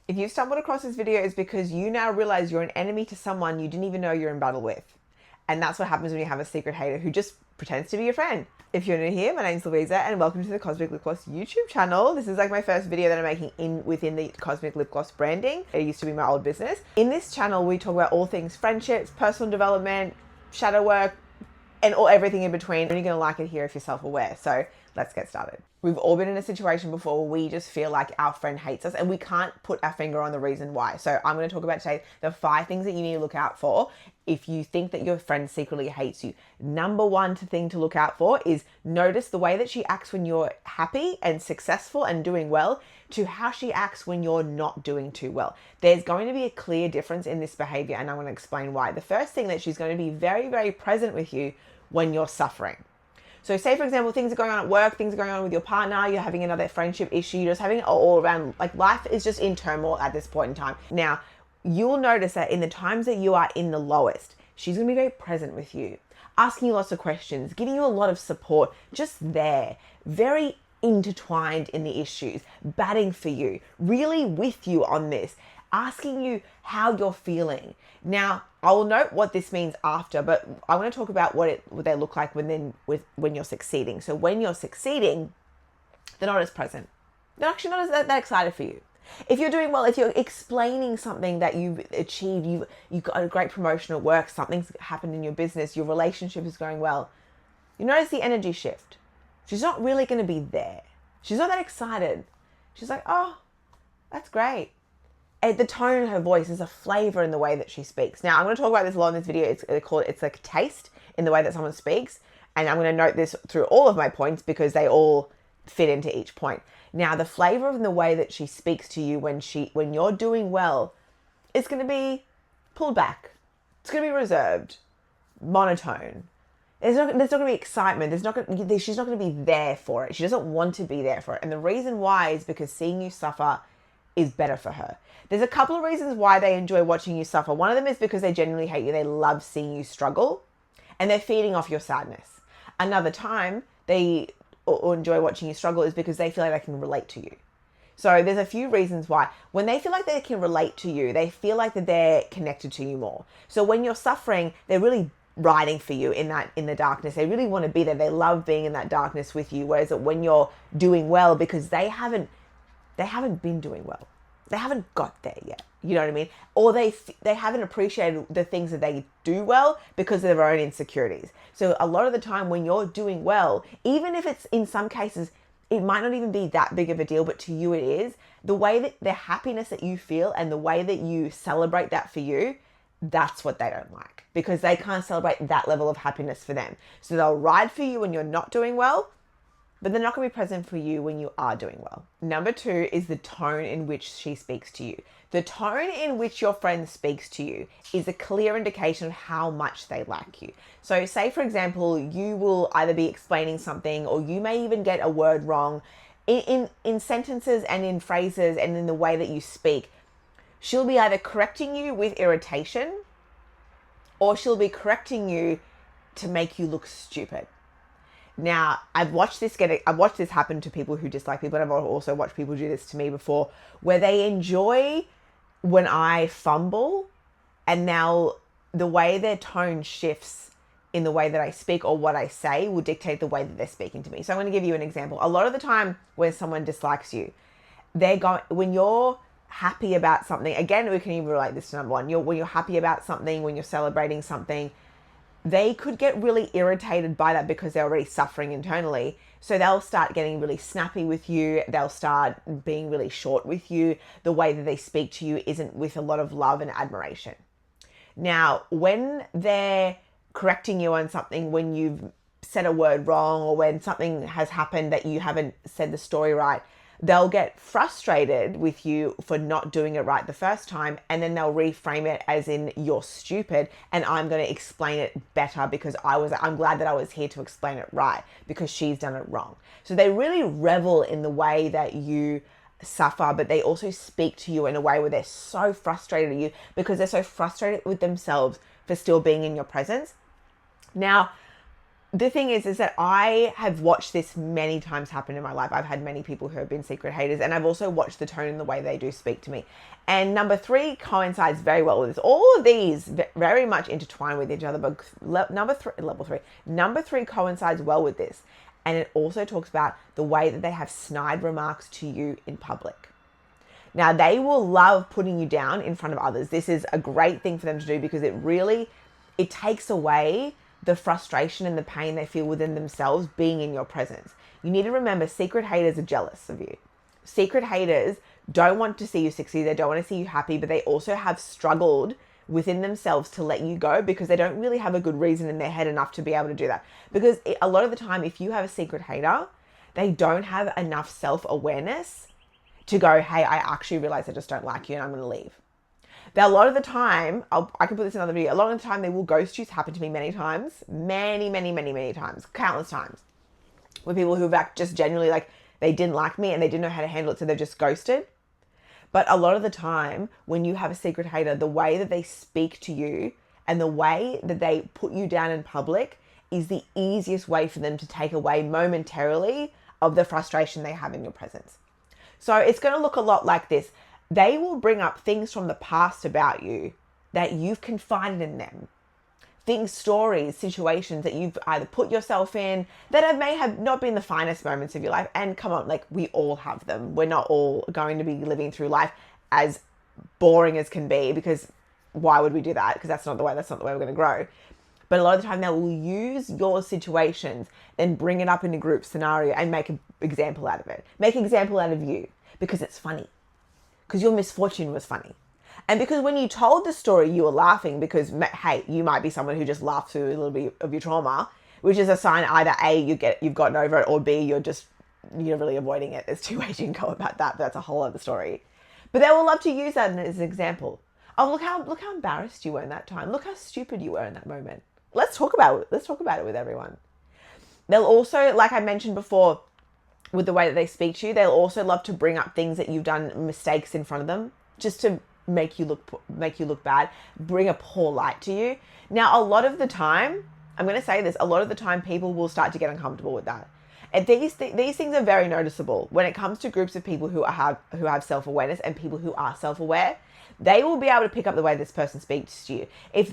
If you've stumbled across this video, it's because you now realize you're an enemy to someone you didn't even know you're in battle with. And that's what happens when you have a secret hater who just pretends to be your friend. If you're new here, my name's Louisa and welcome to the Cosmic Lip Gloss YouTube channel. This is like my first video that I'm making within the Cosmic Lip Gloss branding. It used to be my old business. In this channel, we talk about all things friendships, personal development, shadow work, and everything in between. You're gonna like it here if you're self-aware. So let's get started. We've all been in a situation before where we just feel like our friend hates us and we can't put our finger on the reason why. So I'm going to talk about today the 5 things that you need to look out for if you think that your friend secretly hates you. Number 1 thing to look out for is notice the way that she acts when you're happy and successful and doing well to how she acts when you're not doing too well. There's going to be a clear difference in this behavior and I'm going to explain why. The first thing, that she's going to be very, very present with you when you're suffering. So say, for example, things are going on at work, things are going on with your partner, you're having another friendship issue, you're just having it all around, like life is just in turmoil at this point in time. Now, you'll notice that in the times that you are in the lowest, she's going to be very present with you, asking you lots of questions, giving you a lot of support, just there, very intertwined in the issues, batting for you, really with you on this, asking you how you're feeling. Now, I will note what this means after, but I want to talk about what they look like when you're succeeding. So when you're succeeding, they're not as present. They're actually not as that excited for you. If you're doing well, if you're explaining something that you've achieved, you've got a great promotion at work, something's happened in your business, your relationship is going well, you notice the energy shift. She's not really going to be there. She's not that excited. She's like, oh, that's great. And the tone of her voice is a flavor in the way that she speaks. Now, I'm going to talk about this a lot in this video. It's like taste in the way that someone speaks. And I'm going to note this through all of my points because they all fit into each point. Now, the flavor of the way that she speaks to you when you're doing well, it's going to be pulled back. It's going to be reserved, monotone. There's not going to be excitement. She's not going to be there for it. She doesn't want to be there for it. And the reason why is because seeing you suffer is better for her. There's a couple of reasons why they enjoy watching you suffer. One of them is because they genuinely hate you. They love seeing you struggle and they're feeding off your sadness. Another time they enjoy watching you struggle is because they feel like they can relate to you. So there's a few reasons why. When they feel like they can relate to you, they feel like that they're connected to you more. So when you're suffering, they're really riding for you in the darkness. They really want to be there. They love being in that darkness with you. Whereas when you're doing well, because they haven't been doing well. They haven't got there yet. You know what I mean? Or they haven't appreciated the things that they do well because of their own insecurities. So a lot of the time when you're doing well, even if it's in some cases, it might not even be that big of a deal, but to you it is, the way that the happiness that you feel and the way that you celebrate that for you, that's what they don't like because they can't celebrate that level of happiness for them. So they'll ride for you when you're not doing well, but they're not going to be present for you when you are doing well. Number 2 is the tone in which she speaks to you. The tone in which your friend speaks to you is a clear indication of how much they like you. So say, for example, you will either be explaining something or you may even get a word wrong in sentences and in phrases and in the way that you speak. She'll be either correcting you with irritation or she'll be correcting you to make you look stupid. Now, I've watched this happen to people who dislike me, but I've also watched people do this to me before, where they enjoy when I fumble, and now the way their tone shifts in the way that I speak or what I say will dictate the way that they're speaking to me. So I'm going to give you an example. A lot of the time when someone dislikes you, when you're happy about something, again, we can even relate this to number 1. When you're happy about something, when you're celebrating something, they could get really irritated by that because they're already suffering internally. So they'll start getting really snappy with you. They'll start being really short with you. The way that they speak to you isn't with a lot of love and admiration. Now, when they're correcting you on something, when you've said a word wrong or when something has happened that you haven't said the story right, they'll get frustrated with you for not doing it right the first time, and then they'll reframe it as in you're stupid and I'm going to explain it better because I'm glad that I was here to explain it right because she's done it wrong. So they really revel in the way that you suffer, but they also speak to you in a way where they're so frustrated at you because they're so frustrated with themselves for still being in your presence. Now, the thing is that I have watched this many times happen in my life. I've had many people who have been secret haters, and I've also watched the tone and the way they do speak to me. And number 3 coincides very well with this. All of these very much intertwine with each other, but number 3 coincides well with this. And it also talks about the way that they have snide remarks to you in public. Now, they will love putting you down in front of others. This is a great thing for them to do because it takes away the frustration and the pain they feel within themselves being in your presence. You need to remember, secret haters are jealous of you. Secret haters don't want to see you succeed. They don't want to see you happy, but they also have struggled within themselves to let you go because they don't really have a good reason in their head enough to be able to do that. Because a lot of the time, if you have a secret hater, they don't have enough self-awareness to go, hey, I actually realize I just don't like you and I'm going to leave. Now, a lot of the time, I can put this in another video, a lot of the time they will ghost you. It's happened to me many times, many times, countless times, with people who have just genuinely like, they didn't like me and they didn't know how to handle it, so they're just ghosted. But a lot of the time, when you have a secret hater, the way that they speak to you and the way that they put you down in public is the easiest way for them to take away momentarily of the frustration they have in your presence. So it's going to look a lot like this. They will bring up things from the past about you that you've confided in them. Things, stories, situations that you've either put yourself in that may have not been the finest moments of your life. And come on, like, we all have them. We're not all going to be living through life as boring as can be, because why would we do that? Because that's not the way we're going to grow. But a lot of the time they will use your situations, then bring it up in a group scenario and make an example out of it. Make an example out of you because it's funny. Because your misfortune was funny. And because when you told the story, you were laughing because, hey, you might be someone who just laughed through a little bit of your trauma, which is a sign either A, you've gotten over it, or B, you're really avoiding it. There's 2 ways you can go about that, but that's a whole other story. But they will love to use that as an example. Oh, look how embarrassed you were in that time. Look how stupid you were in that moment. Let's talk about it. Let's talk about it with everyone. They'll also, like I mentioned before, with the way that they speak to you, they'll also love to bring up things that you've done mistakes in front of them, just to make you look bad, bring a poor light to you. Now, a lot of the time, I'm going to say this, a lot of the time people will start to get uncomfortable with that. And these things are very noticeable when it comes to groups of people who have self-awareness and people who are self-aware. They will be able to pick up the way this person speaks to you. If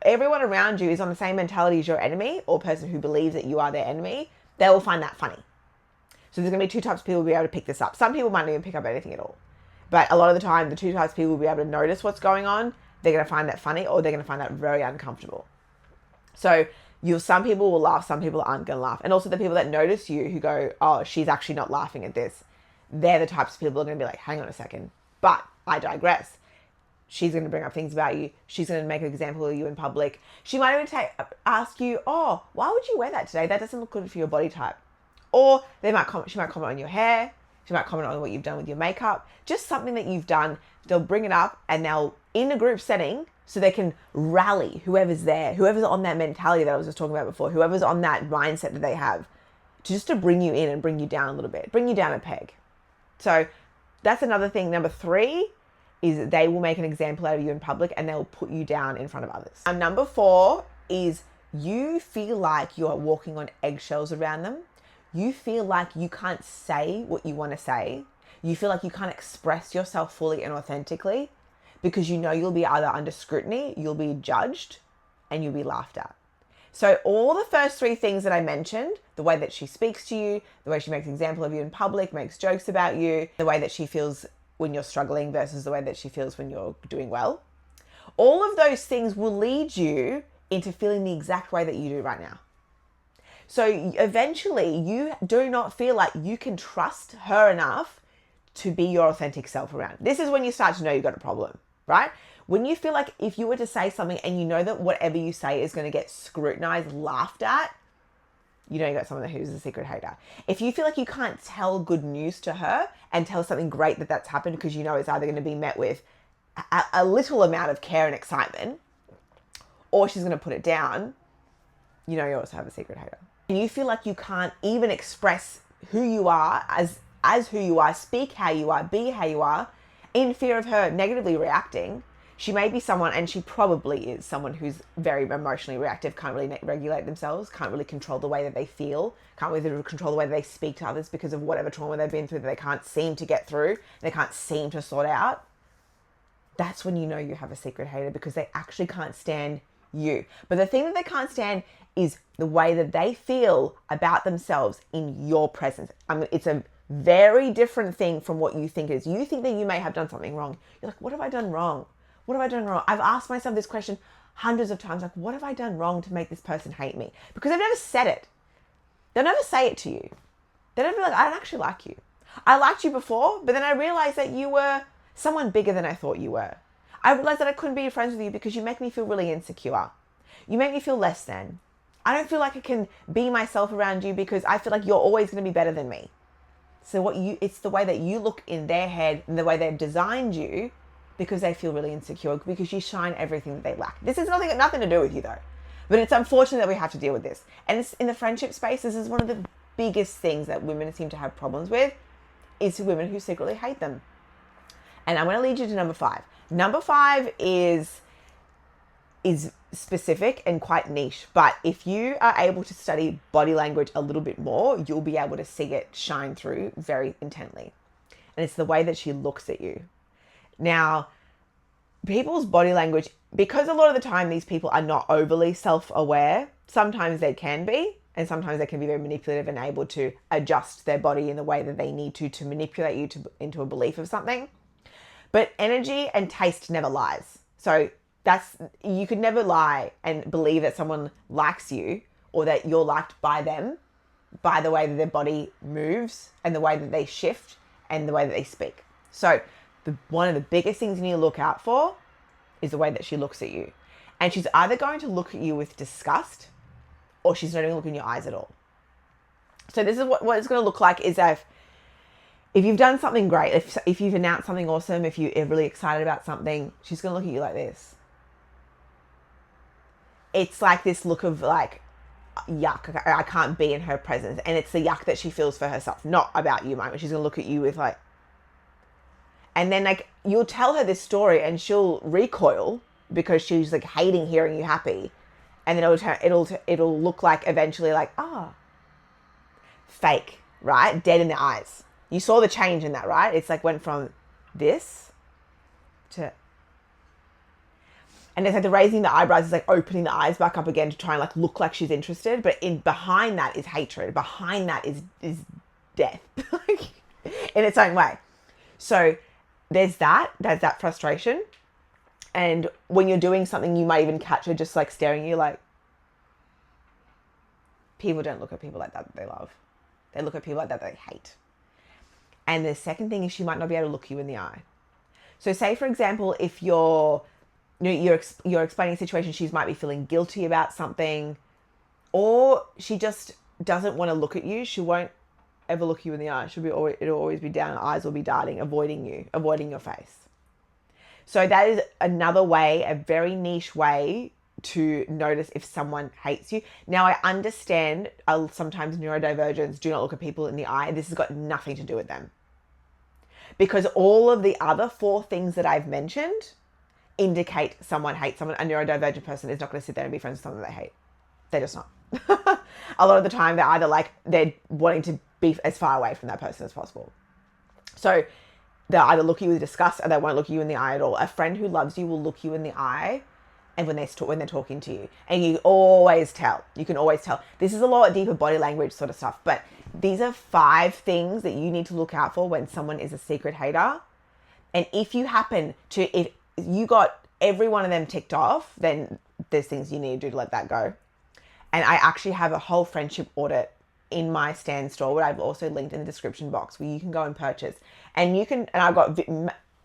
everyone around you is on the same mentality as your enemy, or person who believes that you are their enemy, they will find that funny. So there's going to be 2 types of people who will be able to pick this up. Some people might not even pick up anything at all. But a lot of the time, the 2 types of people will be able to notice what's going on. They're going to find that funny, or they're going to find that very uncomfortable. So some people will laugh, some people aren't going to laugh. And also the people that notice you who go, oh, she's actually not laughing at this. They're the types of people who are going to be like, hang on a second. But I digress. She's going to bring up things about you. She's going to make an example of you in public. She might even ask you, oh, why would you wear that today? That doesn't look good for your body type. Or she might comment on your hair. She might comment on what you've done with your makeup. Just something that you've done. They'll bring it up and they'll, in a group setting, so they can rally whoever's there, whoever's on that mentality that I was just talking about before, whoever's on that mindset that they have, just to bring you in and bring you down a little bit, bring you down a peg. So that's another thing. Number 3 is they will make an example out of you in public and they'll put you down in front of others. And number 4 is you feel like you are walking on eggshells around them. You feel like you can't say what you want to say. You feel like you can't express yourself fully and authentically because you know you'll be either under scrutiny, you'll be judged, and you'll be laughed at. So all the first 3 things that I mentioned, the way that she speaks to you, the way she makes an example of you in public, makes jokes about you, the way that she feels when you're struggling versus the way that she feels when you're doing well, all of those things will lead you into feeling the exact way that you do right now. So eventually you do not feel like you can trust her enough to be your authentic self around. This is when you start to know you've got a problem, right? When you feel like if you were to say something and you know that whatever you say is going to get scrutinized, laughed at, you know you got someone who's a secret hater. If you feel like you can't tell good news to her and tell something great that's happened because you know it's either going to be met with a little amount of care and excitement, or she's going to put it down, you know you also have a secret hater. And you feel like you can't even express who you are as who you are, speak how you are, be how you are, in fear of her negatively reacting, She may be someone, and she probably is someone who's very emotionally reactive, can't really regulate themselves, can't really control the way that they feel, can't really control the way that they speak to others because of whatever trauma they've been through that they can't seem to get through, they can't seem to sort out. That's when you know you have a secret hater, because they actually can't stand you. But the thing that they can't stand is the way that they feel about themselves in your presence. I mean, it's a very different thing from what you think it is. You think that you may have done something wrong. You're like, what have I done wrong? What have I done wrong? I've asked myself this question hundreds of times, like, what have I done wrong to make this person hate me? Because they've never said it. They'll never say it to you. They'll never be like, I don't actually like you. I liked you before, but then I realized that you were someone bigger than I thought you were. I realized that I couldn't be friends with you because you make me feel really insecure. You make me feel less than. I don't feel like I can be myself around you because I feel like you're always going to be better than me. So it's the way that you look in their head and the way they've designed you, because they feel really insecure, because you shine everything that they lack. This is nothing to do with you though. But it's unfortunate that we have to deal with this. And it's in the friendship space, this is one of the biggest things that women seem to have problems with, is women who secretly hate them. And I'm going to lead you to number 5. Number 5 is specific and quite niche, but if you are able to study body language a little bit more, you'll be able to see it shine through very intently. And it's the way that she looks at you. Now, people's body language, because a lot of the time these people are not overly self-aware, sometimes they can be, and sometimes they can be very manipulative and able to adjust their body in the way that they need to manipulate you into a belief of something. But energy and taste never lies. So you could never lie and believe that someone likes you or that you're liked by them by the way that their body moves and the way that they shift and the way that they speak. So one of the biggest things you need to look out for is the way that she looks at you. And she's either going to look at you with disgust, or she's not even looking in your eyes at all. So this is what it's going to look like, is if you've done something great, if you've announced something awesome, if you're really excited about something, she's going to look at you like this. It's like this look of like, yuck, I can't be in her presence. And it's the yuck that she feels for herself, not about you, mate. She's going to look at you with like, and then like you'll tell her this story and she'll recoil because she's like hating hearing you happy. And then it'll look like eventually like, fake, right? Dead in the eyes. You saw the change in that, right? It's like went from this to, and it's like the raising the eyebrows is like opening the eyes back up again to try and like look like she's interested. But behind that is hatred. Behind that is death in its own way. So there's that frustration. And when you're doing something, you might even catch her just like staring at you like, people don't look at people like that they love. They look at people like that they hate. And the second thing is she might not be able to look you in the eye. So say, for example, if you're explaining a situation, she might be feeling guilty about something, or she just doesn't want to look at you. She won't ever look you in the eye. It'll always be down. Eyes will be darting, avoiding you, avoiding your face. So that is another way, a very niche way to notice if someone hates you. Now, I understand sometimes neurodivergents do not look at people in the eye. This has got nothing to do with them. Because all of the other 4 things that I've mentioned indicate someone hates someone. A neurodivergent person is not going to sit there and be friends with someone that they hate. They're just not. A lot of the time, they're either like, they're wanting to be as far away from that person as possible. So they'll either look at you with disgust or they won't look at you in the eye at all. A friend who loves you will look you in the eye and when they're talking to you. And you always tell. You can always tell. This is a lot deeper body language sort of stuff. But these are 5 things that you need to look out for when someone is a secret hater. And if you if you got every one of them ticked off, then there's things you need to do to let that go. And I actually have a whole friendship audit in my Stand store, where I've also linked in the description box, where you can go and purchase. And I've got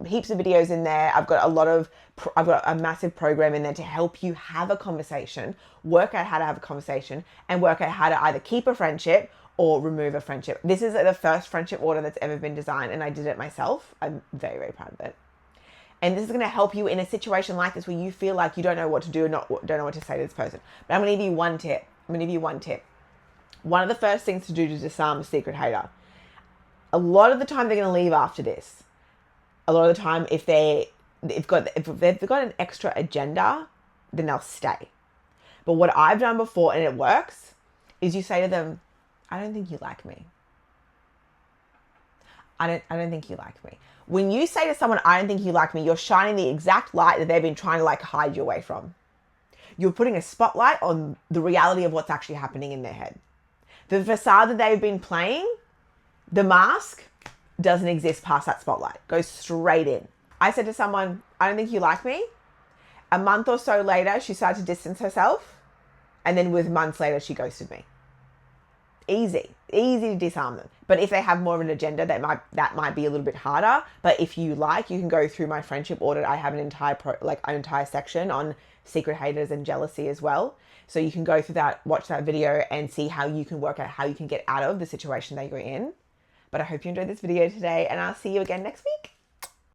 heaps of videos in there. I've got a massive program in there to help you have a conversation, work out how to have a conversation, and work out how to either keep a friendship or remove a friendship. This is the first friendship order that's ever been designed, and I did it myself. I'm very, very proud of it. And this is going to help you in a situation like this where you feel like you don't know what to do and don't know what to say to this person. But I'm going to give you one tip. One of the first things to do to disarm a secret hater. A lot of the time they're going to leave after this. A lot of the time, if they're if they've got an extra agenda, then they'll stay. But what I've done before, and it works, is you say to them, I don't think you like me. I don't think you like me. When you say to someone, I don't think you like me, you're shining the exact light that they've been trying to like hide you away from. You're putting a spotlight on the reality of what's actually happening in their head. The facade that they've been playing, the mask, doesn't exist past that spotlight. Goes straight in. I said to someone, I don't think you like me. A month or so later, she started to distance herself. And then with months later, she ghosted me. Easy to disarm them. But if they have more of an agenda, that might be a little bit harder. But if you like, you can go through my friendship audit. I have an entire section on secret haters and jealousy as well. So you can go through that, watch that video, and see how you can work out how you can get out of the situation that you're in. But I hope you enjoyed this video today, and I'll see you again next week.